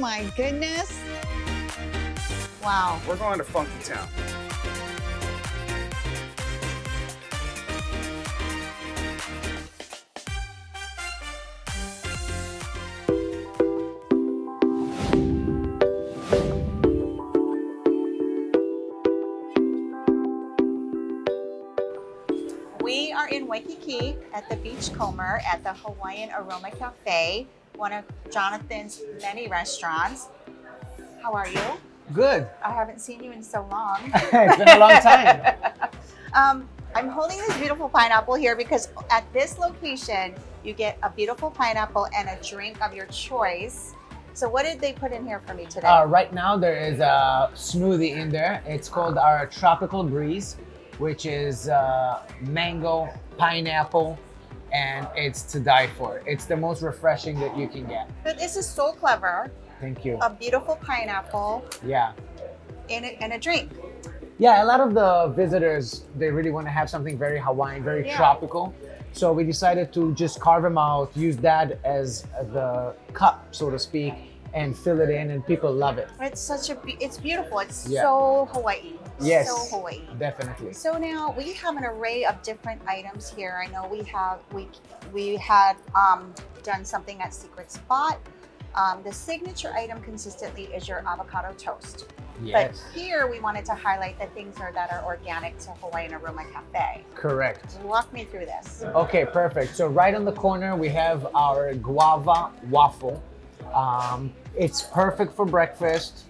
my goodness. Wow. We're going to Funky Town. We are in Waikiki at the Beachcomber at the Hawaiian Aroma Caffe, one of Jonathan's many restaurants. How are you? Good. I haven't seen you in so long. It's been a long time. I'm holding this beautiful pineapple here because at this location, you get a beautiful pineapple and a drink of your choice. So what did they put in here for me today? Right now there is a smoothie in there. It's called our Tropical Breeze, which is mango, pineapple, and it's to die for. It's the most refreshing that you can get. But this is so clever. Thank you. A beautiful pineapple Yeah. and a drink. Yeah, a lot of the visitors, they really want to have something very Hawaiian, very tropical. So we decided to just carve them out, use that as the cup, so to speak, and fill it in, and people love it. It's it's beautiful. It's so Hawaii. Yes, So Hawaii. definitely. So now we have an array of different items here. I know we had done something at Secret Spot. The signature item consistently is your avocado toast. Yes. But here we wanted to highlight the things that are organic to Hawaiian Aroma Cafe. Correct. Walk me through this. Okay, perfect. So right on the corner, we have our guava waffle. It's perfect for breakfast.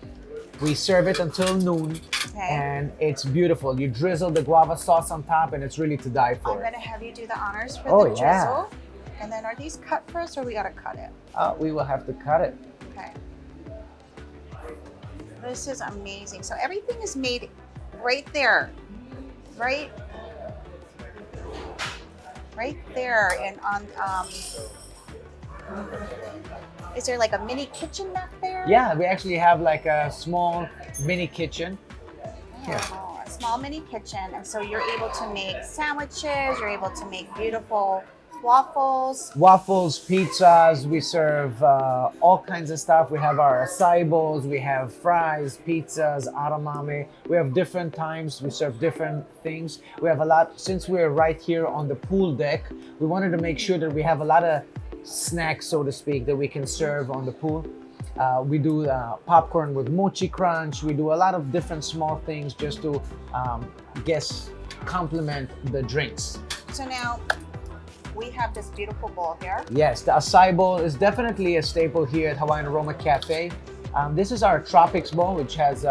We serve it until noon, and it's beautiful. You drizzle the guava sauce on top, and it's really to die for. I'm gonna have you do the honors for the yeah. drizzle. And then are these cut for us or we gotta cut it? We will have to cut it. Okay. This is amazing. So everything is made right there, right there, and on. Is there like a mini kitchen back there? Yeah, we actually have like a small mini kitchen. Oh, a small mini kitchen, and so you're able to make sandwiches. You're able to make beautiful waffles. Waffles, pizzas, we serve all kinds of stuff. We have our acai bowls, we have fries, pizzas, aromame. We have different times, we serve different things. We have a lot, since we're right here on the pool deck, we wanted to make sure that we have a lot of snacks, so to speak, that we can serve on the pool. We do popcorn with mochi crunch. We do a lot of different small things just to complement the drinks. So now, we have this beautiful bowl here. Yes, the acai bowl is definitely a staple here at Hawaiian Aroma Cafe. This is our Tropics bowl, which has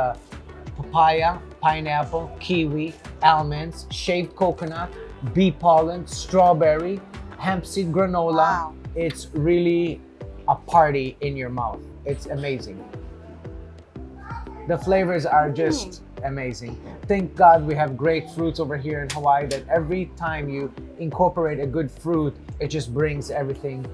papaya, pineapple, kiwi, almonds, shaved coconut, bee pollen, strawberry, hemp seed granola. Wow. It's really a party in your mouth. It's amazing. The flavors are just amazing. Thank God we have great fruits over here in Hawaii that every time you incorporate a good fruit, it just brings everything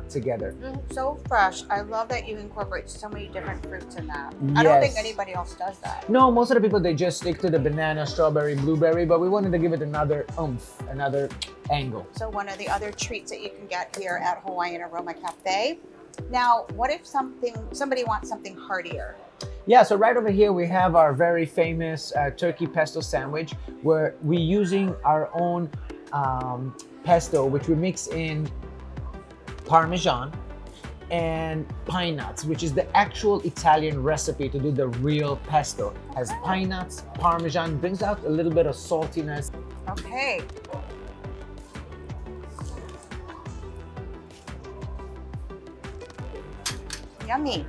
together. So fresh. I love that you incorporate so many different fruits in that. I don't think anybody else does that. No, most of the people, they just stick to the banana, strawberry, blueberry, but we wanted to give it another oomph, another angle. So one of the other treats that you can get here at Hawaiian Aroma Cafe. Now, what if somebody wants something heartier? Yeah, so right over here we have our very famous turkey pesto sandwich, where we're using our own pesto, which we mix in Parmesan and pine nuts, which is the actual Italian recipe to do the real pesto. Has pine nuts, Parmesan, brings out a little bit of saltiness. Okay. Yummy.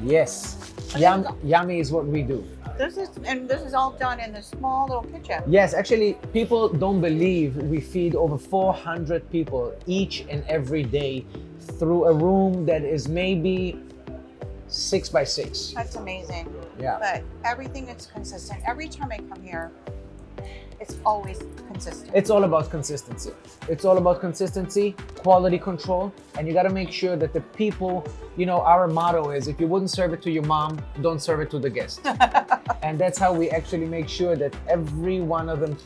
Yes, yummy is what we do. This is all done in this small little kitchen. Yes, actually, people don't believe we feed over 400 people each and every day through a room that is maybe 6 by 6. That's amazing. Yeah. But everything is consistent. Every time I come here, it's always consistent. It's all about consistency. It's all about consistency, quality control, and you got to make sure that the people, our motto is, if you wouldn't serve it to your mom, don't serve it to the guest. And that's how we actually make sure that every one of them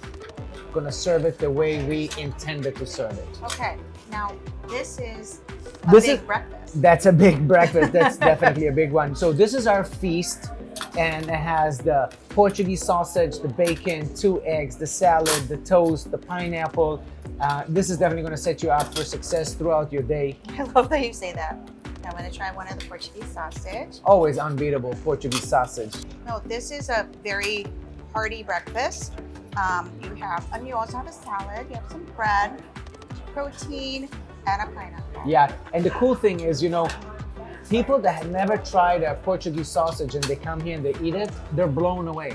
gonna serve it the way we intended to serve it. Okay, now this is a This big is- breakfast. That's a big breakfast. That's definitely a big one. So this is our feast, and it has the Portuguese sausage, the bacon, 2 eggs, the salad, the toast, the pineapple. This is definitely going to set you up for success throughout your day. I love that you say that. I'm gonna try one of the Portuguese sausage. Always unbeatable Portuguese sausage. No, this is a very hearty breakfast. And you also have a salad, you have some bread, protein, and a pineapple. Yeah, and the cool thing is, you know, people that have never tried a Portuguese sausage and they come here and they eat it, they're blown away.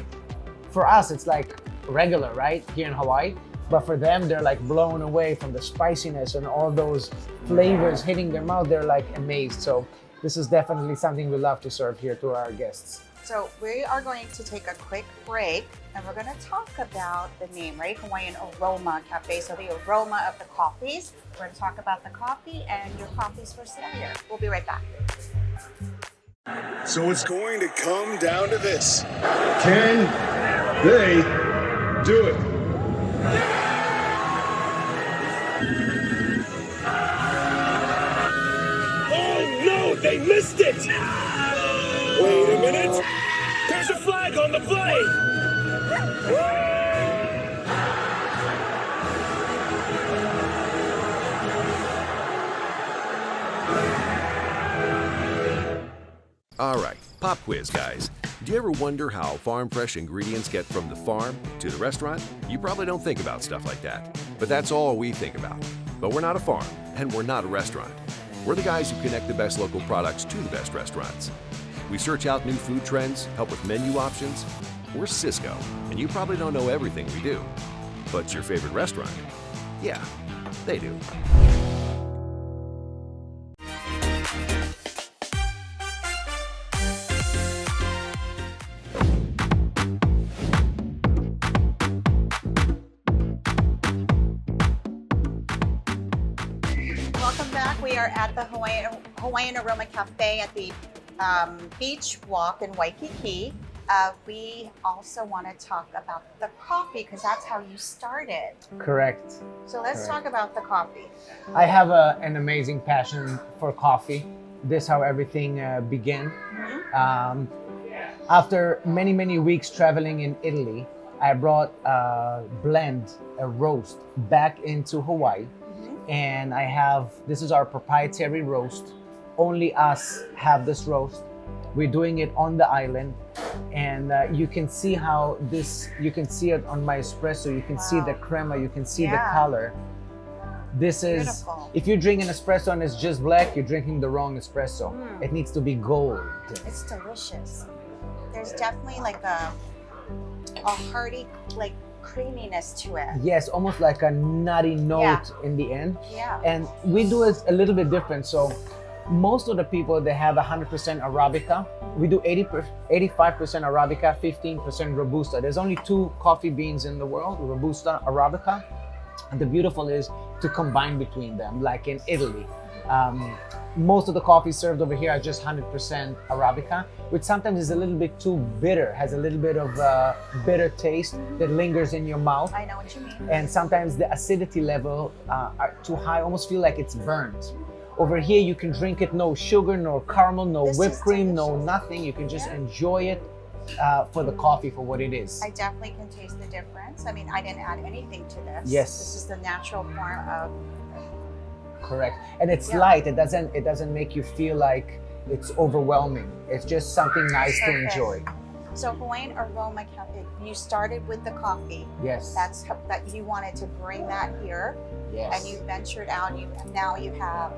For us, it's like regular, right? Here in Hawaii. But for them, they're like blown away from the spiciness and all those flavors hitting their mouth. They're like amazed. So this is definitely something we love to serve here to our guests. So we are going to take a quick break and we're going to talk about the name, right? Hawaiian Aroma Caffe. So the aroma of the coffees. We're going to talk about the coffee and your coffees for sale here. We'll be right back. So it's going to come down to this. Can they do it? Oh no, they missed it! Wait a minute. There's a flag on the play! All right, pop quiz, guys. Do you ever wonder how farm fresh ingredients get from the farm to the restaurant? You probably don't think about stuff like that, but that's all we think about. But we're not a farm, and we're not a restaurant. We're the guys who connect the best local products to the best restaurants. We search out new food trends, help with menu options. We're Cisco, and you probably don't know everything we do. But your favorite restaurant? Yeah, they do. Welcome back. We are at the Hawaiian Aroma Cafe at the Beach Walk in Waikiki. We also want to talk about the coffee because that's how you started. Correct. So let's Correct. talk about the coffee. I have an amazing passion for coffee. This is how everything began. After many, many weeks traveling in Italy, I brought a blend, a roast, back into Hawaii. And this is our proprietary roast. Only us have this roast. We're doing it on the island. And you can see you can see it on my espresso. You can see the crema, you can see the Yeah. color. This is, Beautiful. if you drink an espresso and it's just black, you're drinking the wrong espresso. It needs to be gold. It's delicious. There's definitely like a hearty like creaminess to it. Yes, almost like a nutty note in the end. Yeah. And we do it a little bit different. So most of the people, they have 100% Arabica. We do 85% Arabica, 15% Robusta. There's only 2 coffee beans in the world, Robusta, Arabica. And the beautiful is to combine between them, like in Italy. Most of the coffee served over here are just 100% Arabica, which sometimes is a little bit too bitter, has a little bit of bitter taste that lingers in your mouth. I know what you mean. And sometimes the acidity level are too high, almost feel like it's burnt. Over here, you can drink it, no sugar, no caramel, no This whipped is cream, no delicious. nothing. You can just enjoy it for the coffee for what it is. I definitely can taste the difference. I mean, I didn't add anything to this. Yes. This is the natural form of. Correct. And it's Yeah. light. It doesn't make you feel like it's overwhelming. It's just something nice to Perfect. enjoy. So Hawaiian Aroma Cafe, you started with the coffee. Yes. That you wanted to bring that here, yes. and you ventured out. Now you have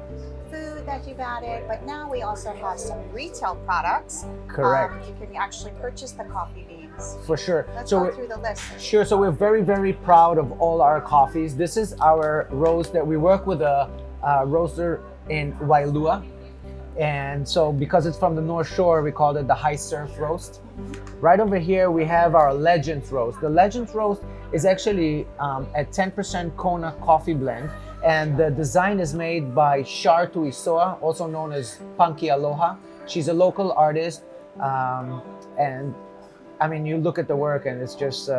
food that you've added, but now we also have some retail products. Correct. You can actually purchase the coffee beans. For sure. Let's So go we're- through the list. Sure. So we're very, very proud of all our coffees. This is our roast that we work with a roaster in Wailua. And so because it's from the North Shore, we call it the high surf roast. Right over here, we have our Legends roast. The Legends roast is actually a 10% Kona coffee blend. And the design is made by Shar Tuisoa, also known as Punky Aloha. She's a local artist. And I mean, you look at the work and it's just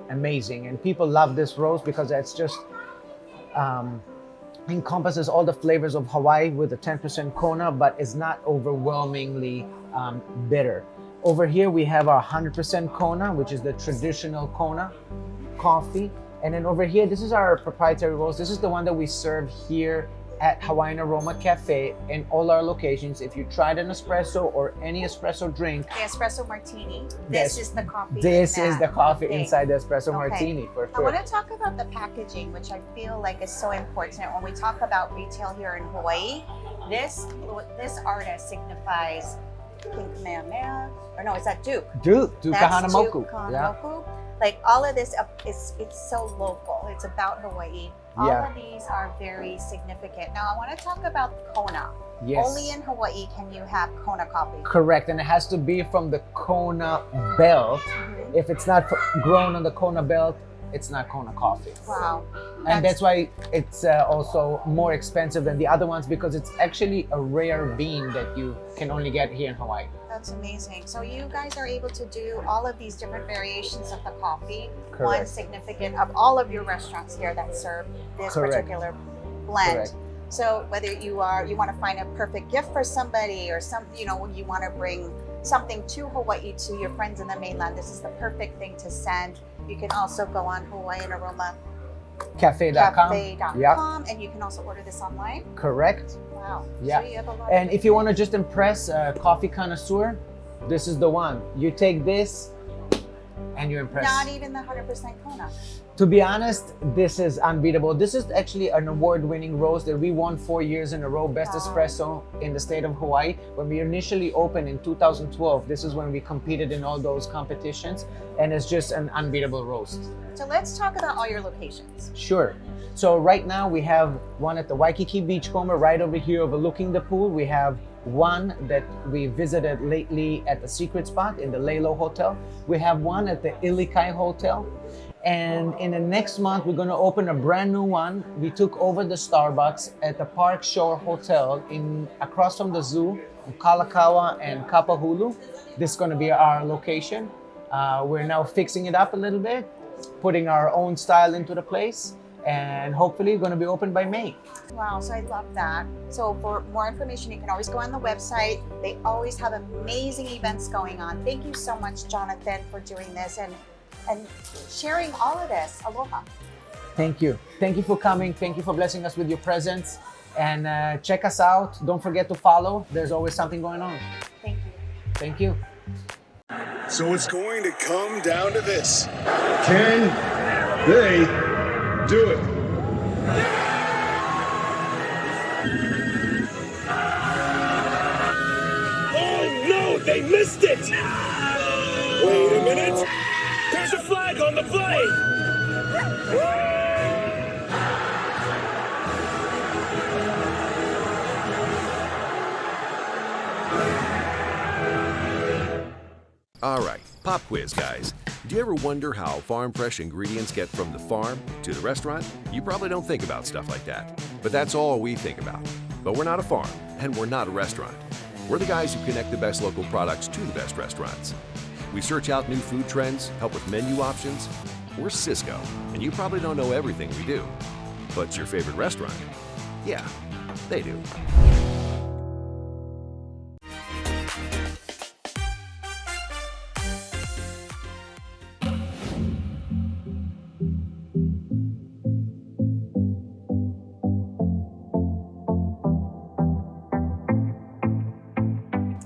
amazing. And people love this roast because it's just encompasses all the flavors of Hawaii with a 10% Kona, but it's not overwhelmingly bitter. Over here, we have our 100% Kona, which is the traditional Kona coffee. And then over here, this is our proprietary roast. This is the one that we serve here at Hawaiian Aroma Caffe in all our locations. If you tried an espresso or any espresso drink, The espresso martini. This is the coffee. this in is that. the coffee Okay. inside the espresso Okay. martini for I sure. want to talk about the packaging, which I feel like is so important when we talk about retail here in Hawaii. This artist signifies King Kamehameha, or no, is that Duke? Duke That's Kahanamoku. Duke Yeah. Kahanamoku. Like all of this, it's so local. It's about Hawaii. All Yeah. of these are very significant. Now I want to talk about Kona. Yes. Only in Hawaii can you have Kona coffee. Correct, and it has to be from the Kona belt. If it's not grown on the Kona belt, it's not Kona coffee. Wow. And that's why it's also more expensive than the other ones, because it's actually a rare bean that you can only get here in Hawaii. That's amazing. So you guys are able to do all of these different variations of the coffee. One Correct. significant of all of your restaurants here that serve this Correct. particular blend. Correct. So whether you want to find a perfect gift for somebody, or you want to bring something to Hawaii to your friends in the mainland, this is the perfect thing to send. You can also go on Hawaiian Aroma Caffe.com. Caffe.com, Yeah, and you can also order this online. correct. Wow. Yeah. So you have a lot And of if you want to just impress a coffee connoisseur, this is the one. You take this and you impress. not even the 100% Kona. To be honest, this is unbeatable. This is actually an award-winning roast that we won 4 years in a row, Best Wow. Espresso in the state of Hawaii. When we initially opened in 2012, this is when we competed in all those competitions, and it's just an unbeatable roast. So let's talk about all your locations. Sure. So right now we have one at the Waikiki Beachcomber right over here overlooking the pool. We have one that we visited lately at the Secret Spot in the Lalo Hotel. We have one at the Ilikai Hotel. And in the next month, we're going to open a brand new one. We took over the Starbucks at the Park Shore Hotel across from the zoo in Kalakaua and Kapahulu. This is going to be our location. We're now fixing it up a little bit, putting our own style into the place, and hopefully going to be open by May. Wow, so I love that. So for more information, you can always go on the website. They always have amazing events going on. Thank you so much, Jonathan, for doing this and sharing all of this. Aloha. Thank you. Thank you for coming. Thank you for blessing us with your presence. And check us out. Don't forget to follow. There's always something going on. Thank you. Thank you. So it's going to come down to this. Can they do it? Oh no, they missed it! Wait a minute! There's a flag on the play! All right, pop quiz, guys. Do you ever wonder how farm fresh ingredients get from the farm to the restaurant? You probably don't think about stuff like that, but that's all we think about. But we're not a farm, and we're not a restaurant. We're the guys who connect the best local products to the best restaurants. We search out new food trends, help with menu options. We're Cisco, and you probably don't know everything we do. But your favorite restaurant? Yeah, they do.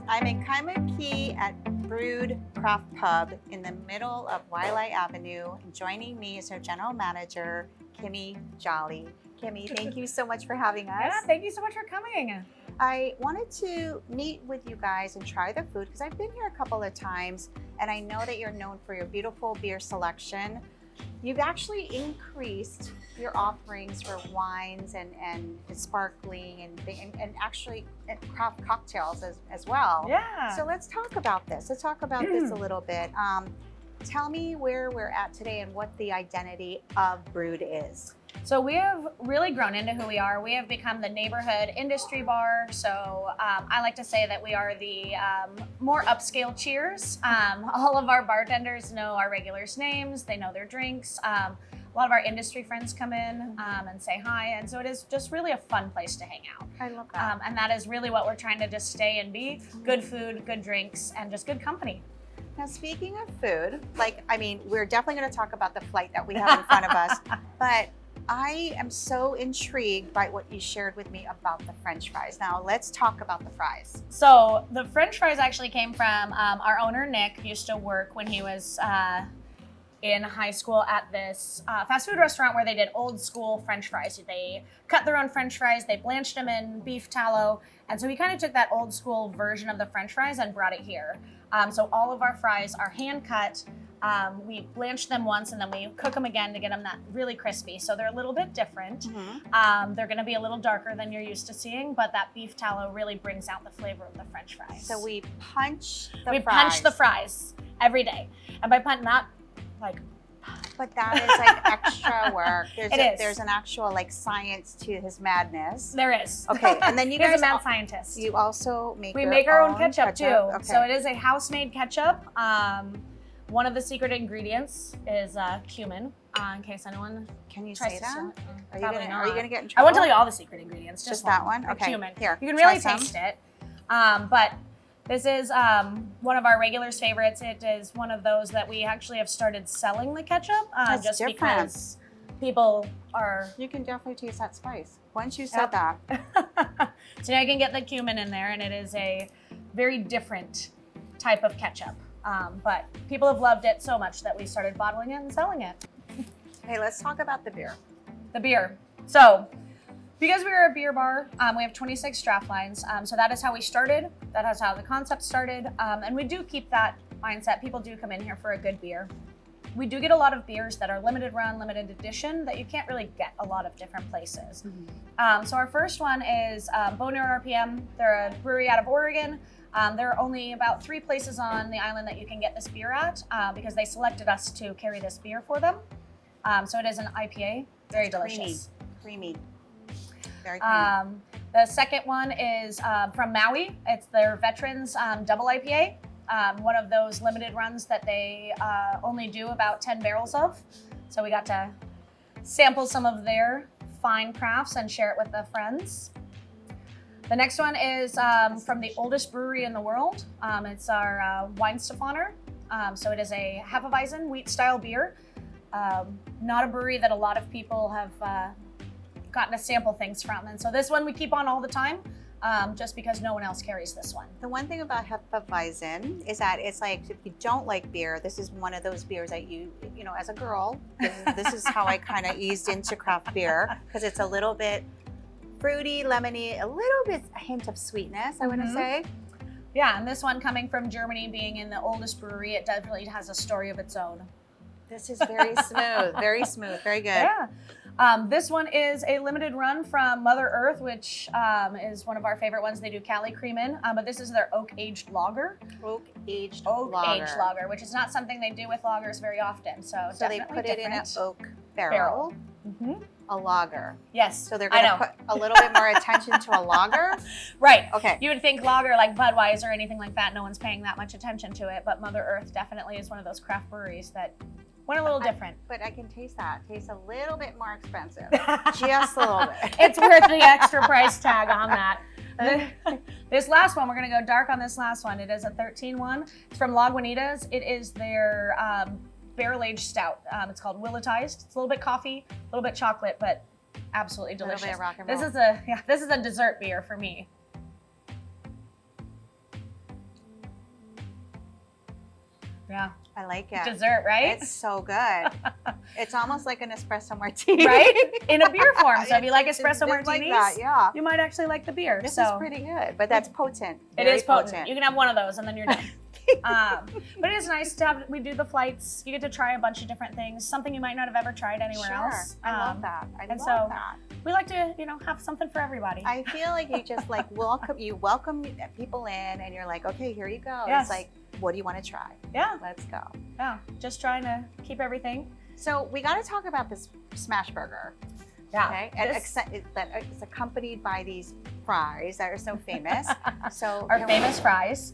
I'm in Kaimuki at Brew'd Craft Pub in the middle of Wailai Avenue. And joining me is our general manager, Kimmy Jolly. Kimmy, thank you so much for having us. Yeah, thank you so much for coming. I wanted to meet with you guys and try the food because I've been here a couple of times and I know that you're known for your beautiful beer selection. You've actually increased your offerings for wines and sparkling and actually craft cocktails as well. Yeah. So let's talk about this. Let's talk about this a little bit. Tell me where we're at today and what the identity of Brew'd is. So we have really grown into who we are. We have become the neighborhood industry bar. So I like to say that we are the more upscale Cheers. All of our bartenders know our regulars' names. They know their drinks. A lot of our industry friends come in and say hi. And so it is just really a fun place to hang out. I love that. And that is really what we're trying to just stay and be. Good food, good drinks, and just good company. Now, speaking of food, we're definitely going to talk about the flight that we have in front of us, but I am so intrigued by what you shared with me about the French fries. Now, let's talk about the fries. So the French fries actually came from our owner, Nick, used to work when he was in high school at this fast food restaurant where they did old school French fries. They cut their own French fries, they blanched them in beef tallow, and so he kind of took that old school version of the French fries and brought it here. So all of our fries are hand cut. We blanch them once and then we cook them again to get them that really crispy. So they're a little bit different. They're gonna be a little darker than you're used to seeing, but that beef tallow really brings out the flavor of the French fries. So we punch the fries. Punch the fries every day. And by punch, not like... But that is like extra work. There's an actual science to his madness. There is. Okay, and then you He's guys a mad scientist. You also make We make our own ketchup too. Okay. So it is a house-made ketchup. One of the secret ingredients is cumin, in case anyone Can you tries say to that? steal it. Are Probably you not. gonna get in I trouble? won't tell you all the secret ingredients. Just that one? like Okay. Cumin. Here, You can try really some. taste it. But this is one of our regulars' favorites. It is one of those that we actually have started selling the ketchup That's just different. because people are... You can definitely taste that spice. Once you said that. So now you can get the cumin in there, and it is a very different type of ketchup. But people have loved it so much that we started bottling it and selling it. Hey, let's talk about the beer. The beer. So, because we are a beer bar, we have 26 draft lines. So that is how we started. That is how the concept started. And we do keep that mindset. People do come in here for a good beer. We do get a lot of beers that are limited run, limited edition that you can't really get a lot of different places. So our first one is Boneyard RPM. They're a brewery out of Oregon. There are only about 3 places on the island that you can get this beer at because they selected us to carry this beer for them. So it is an IPA, very delicious. Creamy. Very creamy. The second one is from Maui. It's their Veterans Double IPA. One of those limited runs that they only do about 10 barrels of. So we got to sample some of their fine crafts and share it with the friends. The next one is from the oldest brewery in the world. It's our Weinstefaner. So it is a Hefeweizen wheat-style beer. Not a brewery that a lot of people have gotten to sample things from. And so this one we keep on all the time, just because no one else carries this one. The one thing about Hefeweizen is that it's like, if you don't like beer, this is one of those beers that you know, as a girl, this is how I kind of eased into craft beer, because it's a little bit fruity, lemony, a little bit, a hint of sweetness, I want to say. Yeah, and this one coming from Germany, being in the oldest brewery, it definitely has a story of its own. This is very smooth, very smooth, very good. Yeah. This one is a limited run from Mother Earth, which is one of our favorite ones. They do Cali cream in, but this is their oak-aged lager. Oak-aged lager, which is not something they do with lagers very often. So they put it in an oak barrel. A lager. Yes. So they're going to put a little bit more attention to a lager? Right. Okay. You would think lager like Budweiser or anything like that, no one's paying that much attention to it, but Mother Earth definitely is one of those craft breweries that went a little different. But I can taste that. It tastes a little bit more expensive. Just a little bit. It's worth the extra price tag on that. This last one, we're going to go dark on this last one. It is a 13-1. It's from Lagunitas. It is their barrel-aged stout. It's called Willetized. It's a little bit coffee, a little bit chocolate, but absolutely delicious. A little bit of rock and roll. This is a dessert beer for me. Yeah. I like it. Dessert, right? It's so good. It's almost like an espresso martini. Right? In a beer form. So if you like espresso Just martinis, like that, yeah. you might actually like the beer. This is pretty good, but that's potent. It is potent. You can have one of those and then you're done. But it is nice to have, we do the flights. You get to try a bunch of different things, something you might not have ever tried anywhere else. I love that. I love that. We like to, have something for everybody. I feel like you just welcome people in and you're like, okay, here you go. Yes. It's like, what do you want to try? Yeah. Let's go. Yeah. Just trying to keep everything. So we got to talk about this smash burger. Yeah. Okay, and This- it's accompanied by these fries that are so famous. So our famous fries.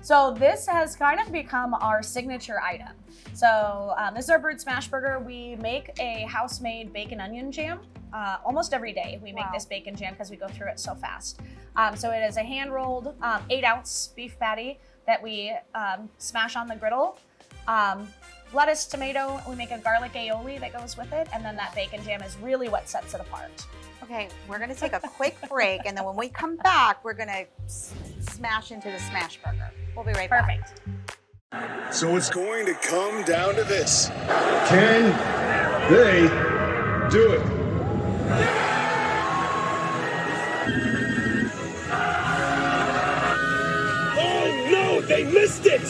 So this has kind of become our signature item. So this is our Brew'd Smash Burger. We make a house-made bacon onion jam. Almost every day we make Wow. this bacon jam because we go through it so fast. So it is a hand-rolled 8-ounce beef patty that we smash on the griddle. Lettuce, tomato, we make a garlic aioli that goes with it, and then that bacon jam is really what sets it apart. Okay, we're gonna take a quick break, and then when we come back, we're gonna smash into the smash burger. We'll be right back. Perfect. So it's going to come down to this. Can they do it? Oh no, they missed it!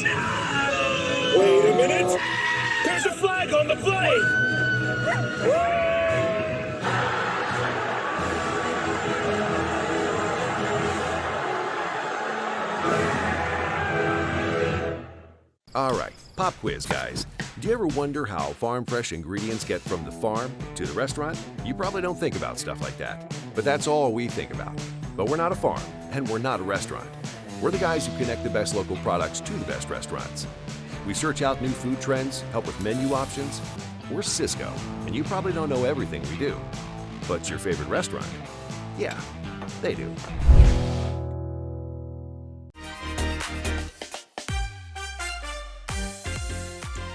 Wait a minute! There's a flag on the play! All right, pop quiz, guys. Do you ever wonder how farm fresh ingredients get from the farm to the restaurant? You probably don't think about stuff like that. But that's all we think about. But we're not a farm, and we're not a restaurant. We're the guys who connect the best local products to the best restaurants. We search out new food trends, help with menu options. We're Cisco, and you probably don't know everything we do. But your favorite restaurant? Yeah, they do.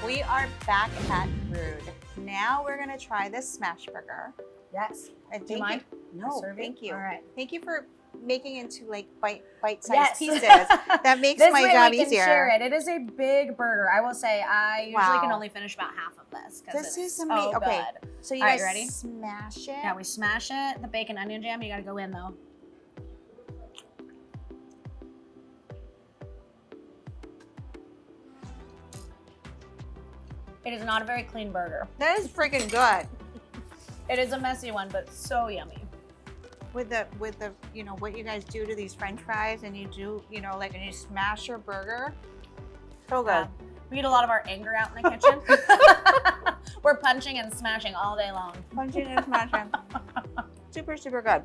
We are back at Brew'd. Now we're gonna try this smash burger. Yes. And Do you thank mind? No, Serving? thank you. All right. Thank you for making it into like bite-sized Yes. pieces. That makes This my way job we can easier. share it. It is a big burger. I will say I usually can Wow. only finish about half of this because This it's is amazing. so Okay, good. so you All right, guys you ready? smash it. Yeah, we smash it. The bacon onion jam, you gotta go in though. It is not a very clean burger. That is freaking good. It is a messy one, but so yummy. With the you know what you guys do to these French fries, and you do like and you smash your burger. So good. Yeah. We get a lot of our anger out in the kitchen. We're punching and smashing all day long. Punching and smashing. Super, super good.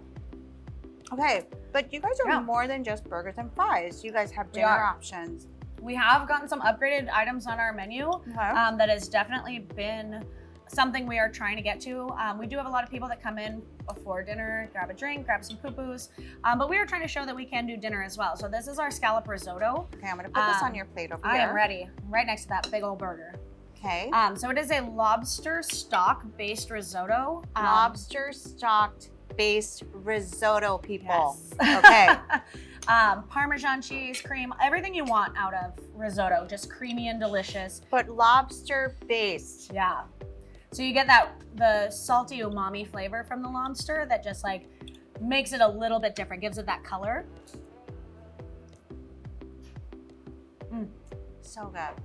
Okay, but you guys are Yeah. more than just burgers and fries. You guys have We dinner are. options. We have gotten some upgraded items on our menu. Okay. That has definitely been something we are trying to get to. We do have a lot of people that come in before dinner, grab a drink, grab some poo-poos, but we are trying to show that we can do dinner as well. So this is our scallop risotto. Okay, I'm gonna put this on your plate over I here. am ready, right next to that big old burger. Okay. So it is a lobster stock-based risotto. Lobster stocked based risotto, people. Yes. Okay. Parmesan cheese, cream, everything you want out of risotto, just creamy and delicious. But lobster based. Yeah. So you get the salty umami flavor from the lobster that just like makes it a little bit different, gives it that color. So good.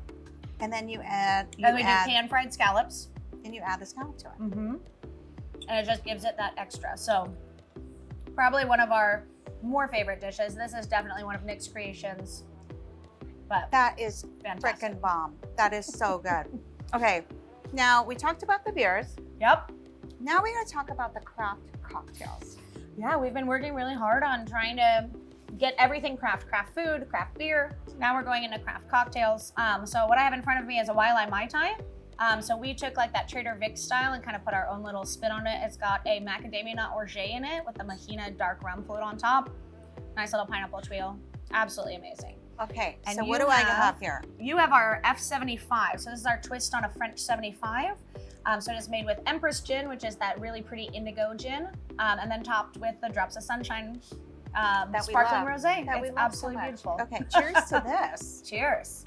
And then you add And we do pan-fried scallops. and you add the scallop to it. Mm-hmm. And it just gives it that extra. So probably one of our more favorite dishes. This is definitely one of Nick's creations. But That is fantastic. freaking bomb. That is so good. Okay. Now we talked about the beers. Yep. Now we're gonna talk about the craft cocktails. Yeah, we've been working really hard on trying to get everything craft food, craft beer. Now we're going into craft cocktails. So what I have in front of me is a Waialae Mai Tai. So we took like that Trader Vic's style and kind of put our own little spin on it. It's got a macadamia nut orgeat in it with the Mahina dark rum float on top. Nice little pineapple tweel. Absolutely amazing. Okay, And so you what do I have- have here? You have our F75. So this is our twist on a French 75. So it is made with Empress gin, which is that really pretty indigo gin, and then topped with the Drops of Sunshine That we sparkling love. rosé. That we It's love absolutely so much. beautiful. Okay, cheers to this. Cheers.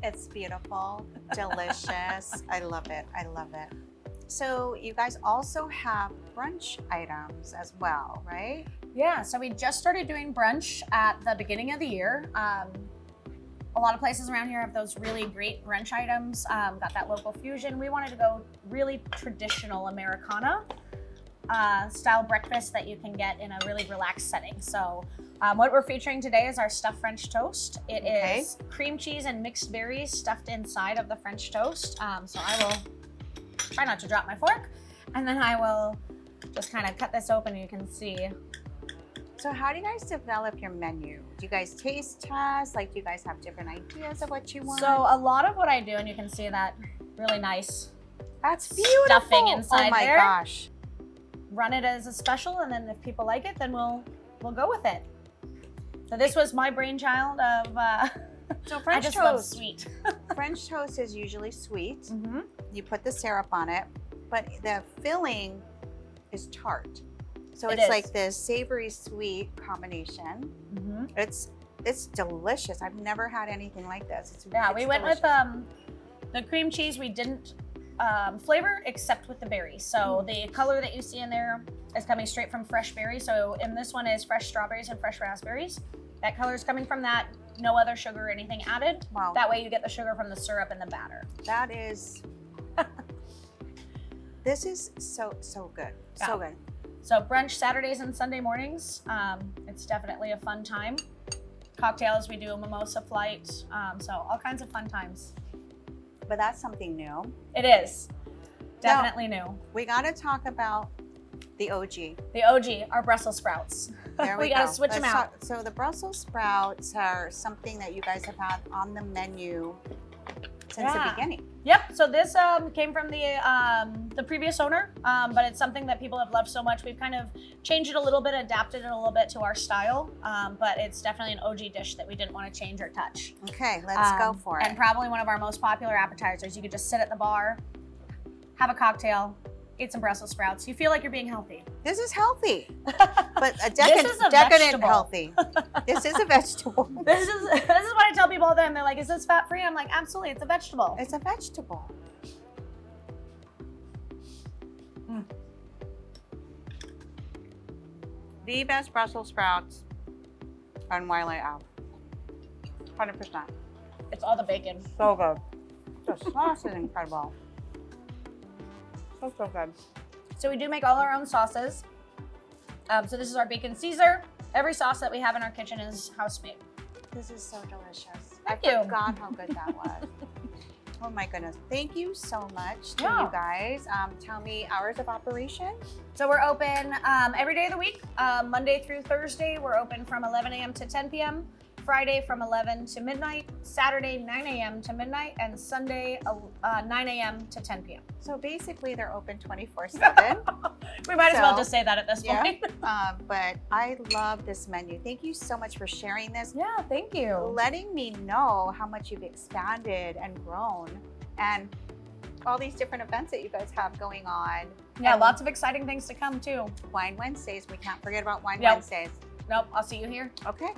It's beautiful, delicious. I love it. I love it. So you guys also have brunch items as well, right? Yeah, so we just started doing brunch at the beginning of the year. A lot of places around here have those really great brunch items. Got that local fusion. We wanted to go really traditional Americana. style breakfast that you can get in a really relaxed setting. So what we're featuring today is our stuffed French toast. It is cream cheese and mixed berries stuffed inside of the French toast. So I will try not to drop my fork, and then I will just kind of cut this open and you can see. So how do you guys develop your menu? Do you guys taste test? Like, do you guys have different ideas of what you want? So a lot of what I do, and you can see that really nice that's beautiful. Stuffing inside oh my there. gosh. Run it as a special, and then if people like it, then we'll go with it. So this was my brainchild of So French I just toast. love sweet. French toast is usually sweet. Mm-hmm. You put the syrup on it, but the filling is tart. So It it's is. like this savory sweet combination. Mm-hmm. It's delicious. I've never had anything like this. Yeah, we it's went delicious. with the cream cheese. We didn't flavor except with the berries. So the color that you see in there is coming straight from fresh berries. So in this one is fresh strawberries and fresh raspberries. That color is coming from that. No other sugar or anything added. Wow. That way you get the sugar from the syrup and the batter. That is. This is so good. So Yeah. good. So brunch Saturdays and Sunday mornings. It's definitely a fun time. Cocktails, we do a mimosa flight. So all kinds of fun times. But that's something new. It is definitely new. We got to talk about the OG. The OG, our Brussels sprouts. There we, We gotta go. switch 'em Let's out. talk- So the Brussels sprouts are something that you guys have had on the menu since the Yeah. beginning. Yep. So this came from the previous owner, but it's something that people have loved so much. We've kind of changed it a little bit, adapted it a little bit to our style, but it's definitely an OG dish that we didn't want to change or touch. Okay, let's go for it. And probably one of our most popular appetizers. You could just sit at the bar, have a cocktail, eat some Brussels sprouts. You feel like you're being healthy. This is healthy, but a This is a decadent vegetable. healthy. This is a vegetable. This is what I tell people all the time. They're like, "Is this fat free?" I'm like, "Absolutely, it's a vegetable." It's a vegetable. The best Brussels sprouts on Wiley Ave. 100%. It's all the bacon. So good. The sauce is incredible. So good. So we do make all our own sauces. So this is our bacon Caesar. Every sauce that we have in our kitchen is house made. This is so delicious. Thank I you. forgot how good that was. Oh my goodness. Thank you so much to Yeah. you guys. Tell me hours of operation. So we're open every day of the week. Monday through Thursday, we're open from 11 a.m. to 10 p.m. Friday from 11 to midnight. Saturday, 9 a.m. to midnight. And Sunday, 9 a.m. to 10 p.m. So basically they're open 24/7. We might as well So, just say that at this yeah. point. But I love this menu. Thank you so much for sharing this. Yeah, thank you. Letting me know how much you've expanded and grown and all these different events that you guys have going on. Yeah, And lots of exciting things to come too. Wine Wednesdays. We can't forget about Wine Yep. Wednesdays. Nope, I'll see you here. Okay.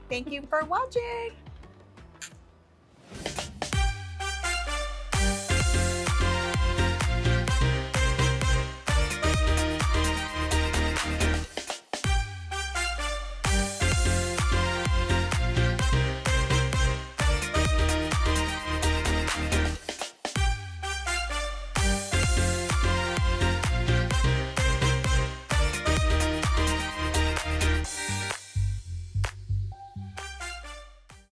Thank you for watching.